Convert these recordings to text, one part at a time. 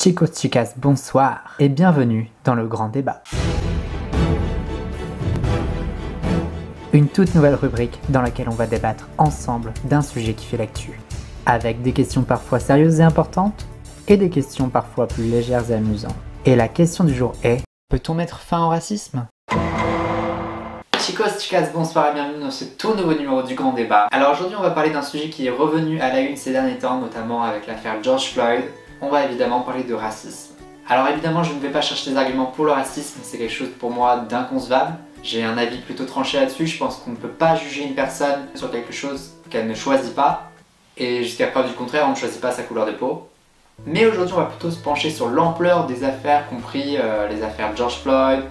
Chicos chicas, bonsoir et bienvenue dans le grand débat. Une toute nouvelle rubrique dans laquelle on va débattre ensemble d'un sujet qui fait l'actu. Avec des questions parfois sérieuses et importantes et des questions parfois plus légères et amusantes. Et la question du jour est, peut-on mettre fin au racisme ? Chicos chicas, bonsoir et bienvenue dans ce tout nouveau numéro du grand débat. Alors aujourd'hui on va parler d'un sujet qui est revenu à la une ces derniers temps, notamment avec l'affaire George Floyd. On va évidemment parler de racisme. Alors évidemment je ne vais pas chercher des arguments pour le racisme, c'est quelque chose pour moi d'inconcevable. J'ai un avis plutôt tranché là-dessus, je pense qu'on ne peut pas juger une personne sur quelque chose qu'elle ne choisit pas. Et jusqu'à preuve du contraire, on ne choisit pas sa couleur de peau. Mais aujourd'hui on va plutôt se pencher sur l'ampleur des affaires, compris les affaires George Floyd,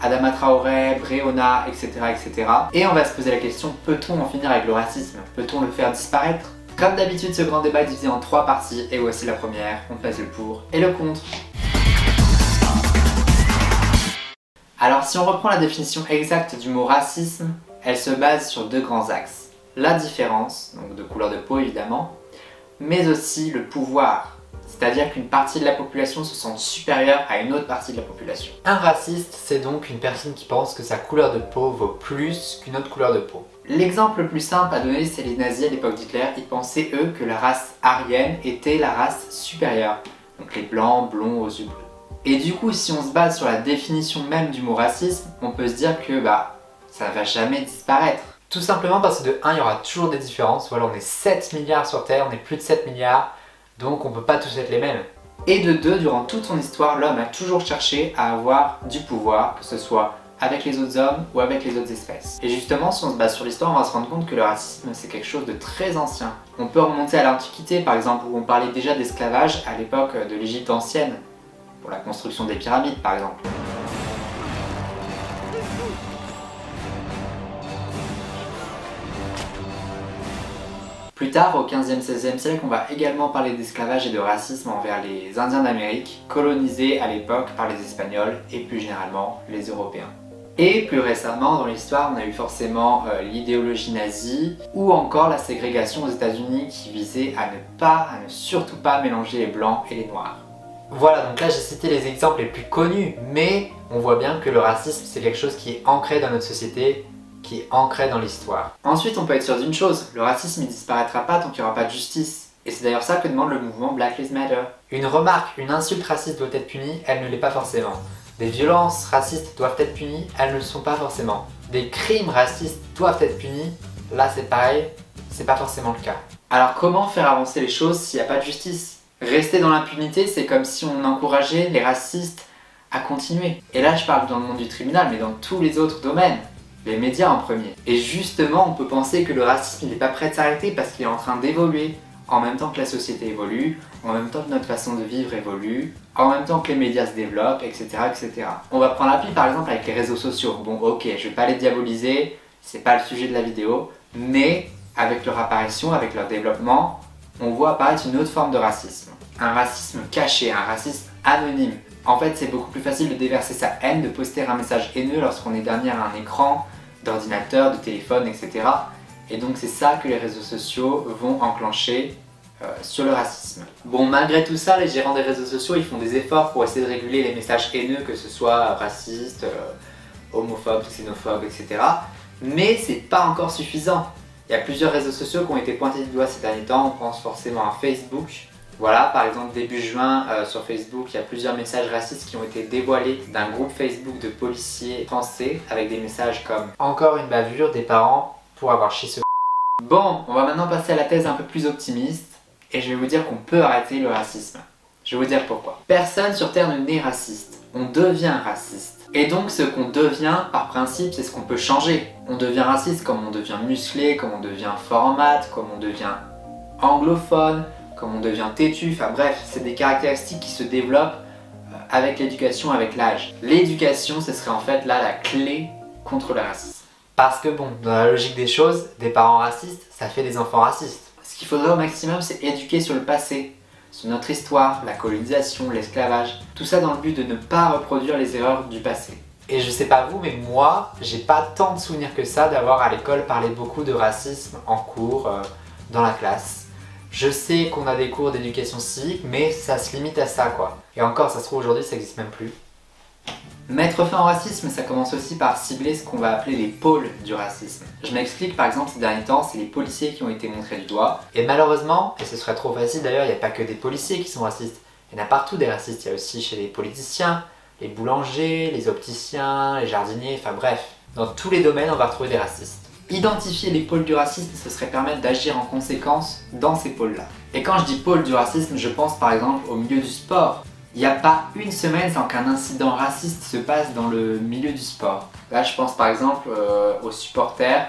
Adama Traoré, Breonna, etc., etc. Et on va se poser la question, peut-on en finir avec le racisme? Peut-on le faire disparaître? Comme d'habitude, ce grand débat est divisé en 3 parties, et voici la première, on passe le pour et le contre. Alors si on reprend la définition exacte du mot racisme, elle se base sur 2 grands axes. La différence, donc de couleur de peau évidemment, mais aussi le pouvoir. C'est-à-dire qu'une partie de la population se sent supérieure à une autre partie de la population. Un raciste, c'est donc une personne qui pense que sa couleur de peau vaut plus qu'une autre couleur de peau. L'exemple le plus simple à donner, c'est les nazis à l'époque d'Hitler. Ils pensaient, eux, que la race aryenne était la race supérieure. Donc les blancs, blonds aux yeux bleus. Et du coup, si on se base sur la définition même du mot racisme, on peut se dire que ça ne va jamais disparaître. Tout simplement parce que de 1, il y aura toujours des différences. Voilà, on est 7 milliards sur Terre, on est plus de 7 milliards. Donc on peut pas tous être les mêmes. Et de 2, durant toute son histoire, l'homme a toujours cherché à avoir du pouvoir, que ce soit avec les autres hommes ou avec les autres espèces. Et justement, si on se base sur l'histoire, on va se rendre compte que le racisme, c'est quelque chose de très ancien. On peut remonter à l'Antiquité, par exemple, où on parlait déjà d'esclavage à l'époque de l'Égypte ancienne, pour la construction des pyramides, par exemple. Plus tard, au 15e-16e siècle, on va également parler d'esclavage et de racisme envers les Indiens d'Amérique, colonisés à l'époque par les Espagnols et plus généralement les Européens. Et plus récemment, dans l'histoire, on a eu forcément l'idéologie nazie ou encore la ségrégation aux États-Unis qui visait à ne surtout pas mélanger les blancs et les noirs. Voilà, donc là j'ai cité les exemples les plus connus, mais on voit bien que le racisme c'est quelque chose qui est ancré dans notre société, qui est ancré dans l'histoire. Ensuite, on peut être sûr d'une chose, le racisme il disparaîtra pas tant qu'il n'y aura pas de justice. Et c'est d'ailleurs ça que demande le mouvement Black Lives Matter. Une remarque, une insulte raciste doit être punie, elle ne l'est pas forcément. Des violences racistes doivent être punies, elles ne le sont pas forcément. Des crimes racistes doivent être punis, là c'est pareil, c'est pas forcément le cas. Alors comment faire avancer les choses s'il n'y a pas de justice? Rester dans l'impunité, c'est comme si on encourageait les racistes à continuer. Et là je parle dans le monde du tribunal, mais dans tous les autres domaines. Les médias en premier. Et justement, on peut penser que le racisme n'est pas prêt de s'arrêter parce qu'il est en train d'évoluer en même temps que la société évolue, en même temps que notre façon de vivre évolue, en même temps que les médias se développent, etc. etc. On va prendre l'appui par exemple avec les réseaux sociaux. Bon ok, je vais pas les diaboliser, c'est pas le sujet de la vidéo, mais avec leur apparition, avec leur développement, on voit apparaître une autre forme de racisme. Un racisme caché, un racisme anonyme. En fait, c'est beaucoup plus facile de déverser sa haine, de poster un message haineux lorsqu'on est derrière un écran d'ordinateur, de téléphone, etc. Et donc c'est ça que les réseaux sociaux vont enclencher sur le racisme. Bon, malgré tout ça, les gérants des réseaux sociaux, ils font des efforts pour essayer de réguler les messages haineux, que ce soit racistes, homophobes, xénophobes, etc. Mais c'est pas encore suffisant. Il y a plusieurs réseaux sociaux qui ont été pointés du doigt ces derniers temps, on pense forcément à Facebook. Voilà, par exemple début juin sur Facebook, il y a plusieurs messages racistes qui ont été dévoilés d'un groupe Facebook de policiers français avec des messages comme « Encore une bavure des parents pour avoir chié ce ». Bon, on va maintenant passer à la thèse un peu plus optimiste et je vais vous dire qu'on peut arrêter le racisme. Je vais vous dire pourquoi. Personne sur Terre ne naît raciste, on devient raciste. Et donc ce qu'on devient, par principe, c'est ce qu'on peut changer. On devient raciste comme on devient musclé, comme on devient fort en maths, comme on devient anglophone, comme on devient têtu, enfin bref, c'est des caractéristiques qui se développent avec l'éducation, avec l'âge. L'éducation, ce serait en fait là la clé contre le racisme. Parce que bon, dans la logique des choses, des parents racistes, ça fait des enfants racistes. Ce qu'il faudrait au maximum, c'est éduquer sur le passé, sur notre histoire, la colonisation, l'esclavage, tout ça dans le but de ne pas reproduire les erreurs du passé. Et je sais pas vous, mais moi, j'ai pas tant de souvenirs que ça d'avoir à l'école parlé beaucoup de racisme en cours, dans la classe. Je sais qu'on a des cours d'éducation civique, mais ça se limite à ça quoi. Et encore, ça se trouve aujourd'hui, ça n'existe même plus. Mettre fin au racisme, ça commence aussi par cibler ce qu'on va appeler les pôles du racisme. Je m'explique, par exemple, ces derniers temps, c'est les policiers qui ont été montrés du doigt. Et malheureusement, et ce serait trop facile d'ailleurs, il n'y a pas que des policiers qui sont racistes. Il y en a partout des racistes, il y a aussi chez les politiciens, les boulangers, les opticiens, les jardiniers, enfin bref. Dans tous les domaines, on va retrouver des racistes. Identifier les pôles du racisme, ce serait permettre d'agir en conséquence dans ces pôles-là. Et quand je dis pôle du racisme, je pense par exemple au milieu du sport. Il n'y a pas une semaine sans qu'un incident raciste se passe dans le milieu du sport. Là, je pense par exemple aux supporters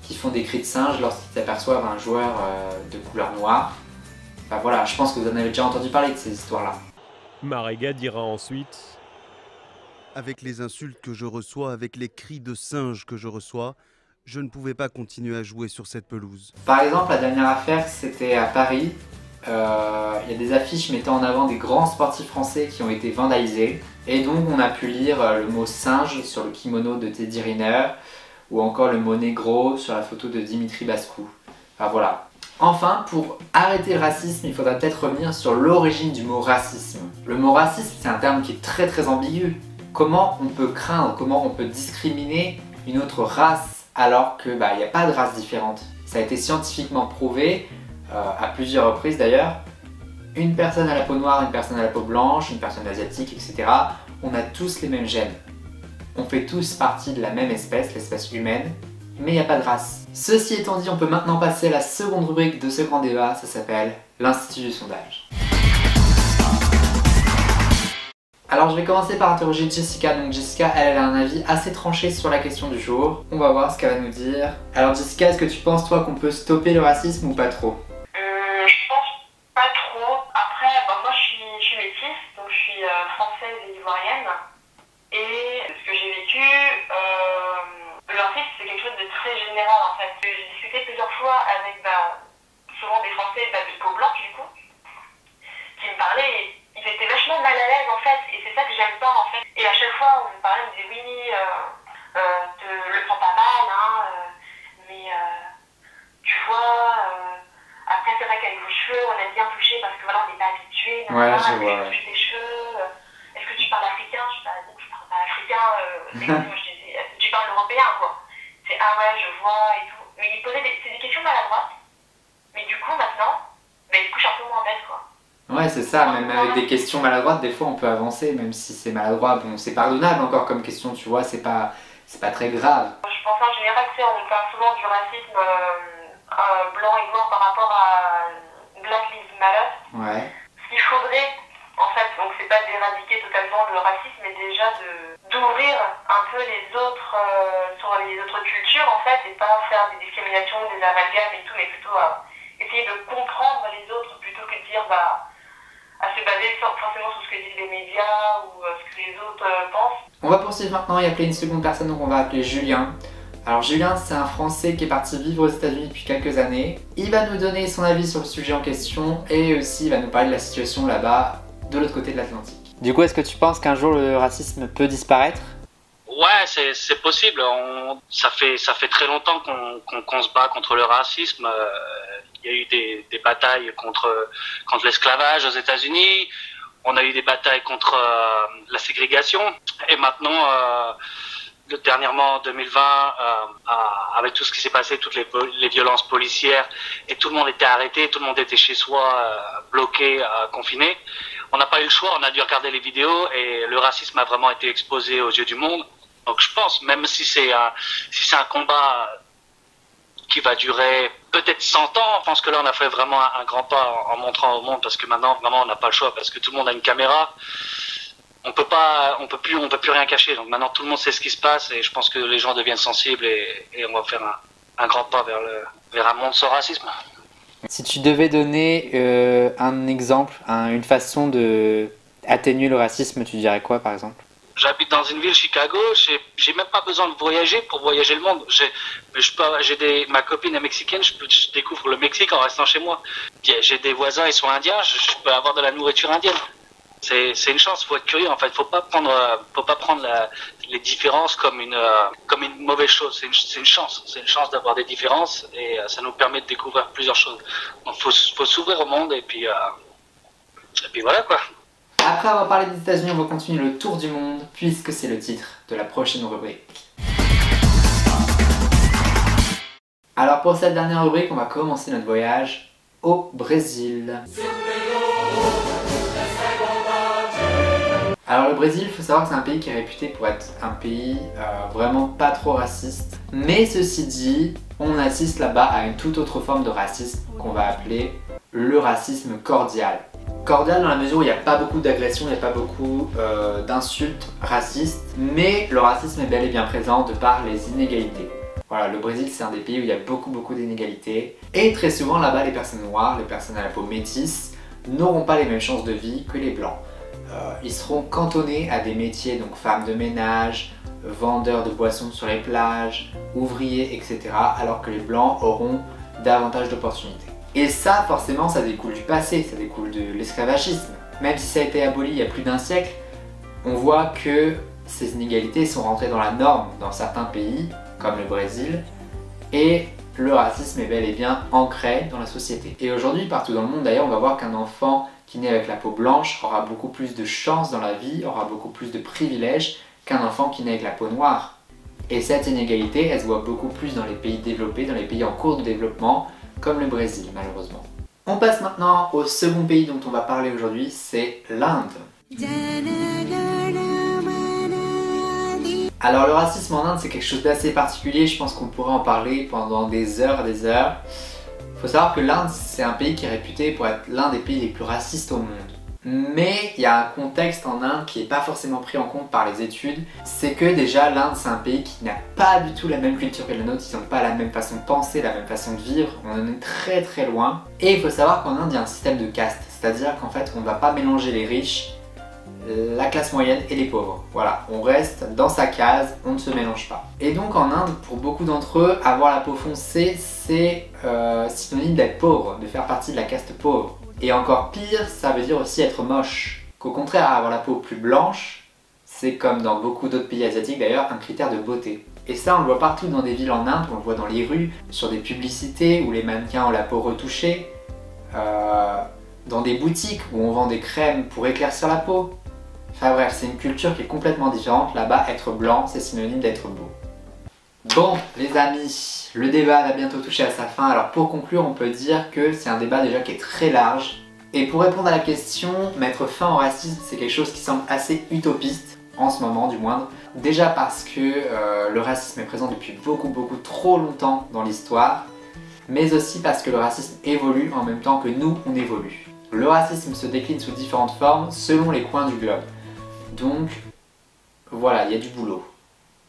qui font des cris de singe lorsqu'ils aperçoivent un joueur de couleur noire. Enfin voilà, je pense que vous en avez déjà entendu parler de ces histoires-là. Marega dira ensuite: avec les insultes que je reçois, avec les cris de singe que je reçois, je ne pouvais pas continuer à jouer sur cette pelouse. Par exemple, la dernière affaire, c'était à Paris. Il y a des affiches mettant en avant des grands sportifs français qui ont été vandalisés. Et donc, on a pu lire le mot singe sur le kimono de Teddy Riner ou encore le mot négro sur la photo de Dimitri Bascou. Enfin voilà. Enfin, pour arrêter le racisme, il faudra peut-être revenir sur l'origine du mot racisme. Le mot racisme, c'est un terme qui est très ambigu. Comment on peut craindre, comment on peut discriminer une autre race alors qu'il n'y a pas de race différente? Ça a été scientifiquement prouvé, à plusieurs reprises d'ailleurs. Une personne à la peau noire, une personne à la peau blanche, une personne asiatique, etc. On a tous les mêmes gènes. On fait tous partie de la même espèce, l'espèce humaine, mais il n'y a pas de race. Ceci étant dit, on peut maintenant passer à la seconde rubrique de ce grand débat, ça s'appelle l'Institut du sondage. Alors je vais commencer par interroger Jessica. Donc Jessica, elle a un avis assez tranché sur la question du jour. On va voir ce qu'elle va nous dire. Alors Jessica, est-ce que tu penses toi qu'on peut stopper le racisme ou pas trop? Je pense pas trop. Après, moi je suis métisse, donc je suis française et ivoirienne. Et ce que j'ai vécu, le racisme c'est quelque chose de très général en fait. J'ai discuté plusieurs fois avec souvent des Français de peau blanche du coup, qui me parlaient. Ils étaient vachement mal à l'aise en fait, et c'est ça que j'aime pas en fait. Et à chaque fois on me parlait, on me disait oui, te le prends pas mal, hein, mais tu vois, après c'est vrai qu'avec vos cheveux on aime bien toucher parce que voilà on n'est pas habitué, Ouais, je vois. toucher tes cheveux, est-ce que tu parles africain? Je parle pas africain, mais moi je disais, est-ce que tu parles européen quoi? C'est ah ouais je vois et tout. Mais ils posaient c'est des questions maladroites, mais du coup maintenant, du coup je suis un peu moins bête quoi. Ouais, c'est ça, même avec des questions maladroites, des fois on peut avancer, même si c'est maladroit. Bon, c'est pardonnable encore comme question, tu vois, c'est pas très grave. Je pense en général, tu sais, on parle souvent du racisme blanc et noir par rapport à Black Lives Matter. Ouais. Ce qu'il faudrait, en fait, donc c'est pas d'éradiquer totalement le racisme, mais déjà d'ouvrir un peu les autres, sur les autres cultures, en fait, et pas faire des discriminations, des amalgames et tout, mais plutôt essayer de comprendre les autres plutôt que de dire, à se baser forcément sur ce que disent les médias ou ce que les autres pensent. On va poursuivre maintenant et appeler une seconde personne, donc on va appeler Julien. Alors Julien, c'est un Français qui est parti vivre aux États-Unis depuis quelques années. Il va nous donner son avis sur le sujet en question et aussi il va nous parler de la situation là-bas, de l'autre côté de l'Atlantique. Du coup, est-ce que tu penses qu'un jour le racisme peut disparaître? Ouais, c'est possible. Ça fait très longtemps qu'on se bat contre le racisme. Il y a eu des batailles contre l'esclavage aux États-Unis. On a eu des batailles contre la ségrégation. Et maintenant, dernièrement en 2020, avec tout ce qui s'est passé, toutes les violences policières, et tout le monde était arrêté, tout le monde était chez soi, bloqué, confiné. On n'a pas eu le choix, on a dû regarder les vidéos et le racisme a vraiment été exposé aux yeux du monde. Donc je pense, même si c'est un combat qui va durer peut-être 100 ans, je pense que là on a fait vraiment un grand pas en montrant au monde, parce que maintenant vraiment on n'a pas le choix, parce que tout le monde a une caméra. On peut plus rien cacher. Donc maintenant tout le monde sait ce qui se passe et je pense que les gens deviennent sensibles et on va faire un grand pas vers un monde sans racisme. Si tu devais donner un exemple, une façon de atténuer le racisme, tu dirais quoi par exemple? J'habite dans une ville, Chicago, j'ai même pas besoin de voyager pour voyager le monde. Ma copine est mexicaine, je découvre le Mexique en restant chez moi. J'ai des voisins, ils sont indiens, je peux avoir de la nourriture indienne. C'est une chance, faut être curieux en fait, faut pas prendre les différences comme une mauvaise chose. C'est une chance d'avoir des différences et ça nous permet de découvrir plusieurs choses. Donc faut s'ouvrir au monde et puis voilà quoi. Après avoir parlé des États-Unis, on va continuer le tour du monde puisque c'est le titre de la prochaine rubrique. Alors pour cette dernière rubrique, on va commencer notre voyage au Brésil. Alors le Brésil, il faut savoir que c'est un pays qui est réputé pour être un pays vraiment pas trop raciste. Mais ceci dit, on assiste là-bas à une toute autre forme de racisme qu'on va appeler le racisme cordial. Cordial dans la mesure où il n'y a pas beaucoup d'agressions, il n'y a pas beaucoup d'insultes racistes, mais le racisme est bel et bien présent de par les inégalités. Voilà, le Brésil c'est un des pays où il y a beaucoup d'inégalités et très souvent là-bas les personnes noires, les personnes à la peau métisse n'auront pas les mêmes chances de vie que les blancs. Ils seront cantonnés à des métiers, donc femmes de ménage, vendeurs de boissons sur les plages, ouvriers, etc. alors que les blancs auront davantage d'opportunités. Et ça, forcément, ça découle du passé, ça découle de l'esclavagisme. Même si ça a été aboli il y a plus d'un siècle, on voit que ces inégalités sont rentrées dans la norme dans certains pays, comme le Brésil, et le racisme est bel et bien ancré dans la société. Et aujourd'hui, partout dans le monde d'ailleurs, on va voir qu'un enfant qui naît avec la peau blanche aura beaucoup plus de chances dans la vie, aura beaucoup plus de privilèges qu'un enfant qui naît avec la peau noire. Et cette inégalité, elle se voit beaucoup plus dans les pays développés, dans les pays en cours de développement, comme le Brésil malheureusement. On passe maintenant au second pays dont on va parler aujourd'hui, c'est l'Inde. Alors le racisme en Inde c'est quelque chose d'assez particulier, je pense qu'on pourrait en parler pendant des heures et des heures. Il faut savoir que l'Inde c'est un pays qui est réputé pour être l'un des pays les plus racistes au monde. Mais il y a un contexte en Inde qui n'est pas forcément pris en compte par les études, c'est que déjà l'Inde c'est un pays qui n'a pas du tout la même culture que la nôtre, ils n'ont pas la même façon de penser, la même façon de vivre, on en est très loin. Et il faut savoir qu'en Inde il y a un système de caste, c'est-à-dire qu'en fait on ne va pas mélanger les riches, la classe moyenne et les pauvres. Voilà, on reste dans sa case, on ne se mélange pas. Et donc en Inde, pour beaucoup d'entre eux, avoir la peau foncée, c'est synonyme d'être pauvre, de faire partie de la caste pauvre. Et encore pire, ça veut dire aussi être moche. Qu'au contraire, avoir la peau plus blanche, c'est comme dans beaucoup d'autres pays asiatiques d'ailleurs, un critère de beauté. Et ça, on le voit partout dans des villes en Inde, on le voit dans les rues, sur des publicités où les mannequins ont la peau retouchée, dans des boutiques où on vend des crèmes pour éclaircir la peau. Enfin bref, c'est une culture qui est complètement différente. Là-bas, être blanc, c'est synonyme d'être beau. Bon, les amis, le débat va bientôt toucher à sa fin. Alors pour conclure, on peut dire que c'est un débat déjà qui est très large. Et pour répondre à la question, mettre fin au racisme, c'est quelque chose qui semble assez utopiste, en ce moment du moindre. Déjà parce que le racisme est présent depuis beaucoup trop longtemps dans l'histoire, mais aussi parce que le racisme évolue en même temps que nous, on évolue. Le racisme se décline sous différentes formes selon les coins du globe. Donc, voilà, il y a du boulot.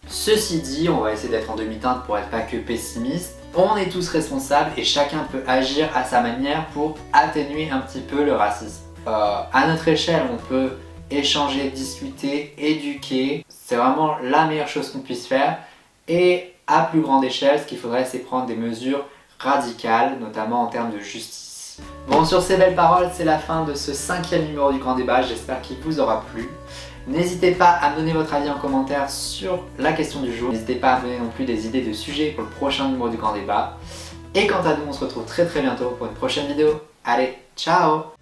Ceci dit, on va essayer d'être en demi-teinte pour être pas que pessimiste. On est tous responsables et chacun peut agir à sa manière pour atténuer un petit peu le racisme. À notre échelle, on peut échanger, discuter, éduquer. C'est vraiment la meilleure chose qu'on puisse faire. Et à plus grande échelle, ce qu'il faudrait, c'est prendre des mesures radicales, notamment en termes de justice. Bon, sur ces belles paroles, c'est la fin de ce 5e numéro du Grand Débat. J'espère qu'il vous aura plu. N'hésitez pas à me donner votre avis en commentaire sur la question du jour. N'hésitez pas à me donner non plus des idées de sujets pour le prochain numéro du Grand Débat. Et quant à nous, on se retrouve très bientôt pour une prochaine vidéo. Allez, ciao!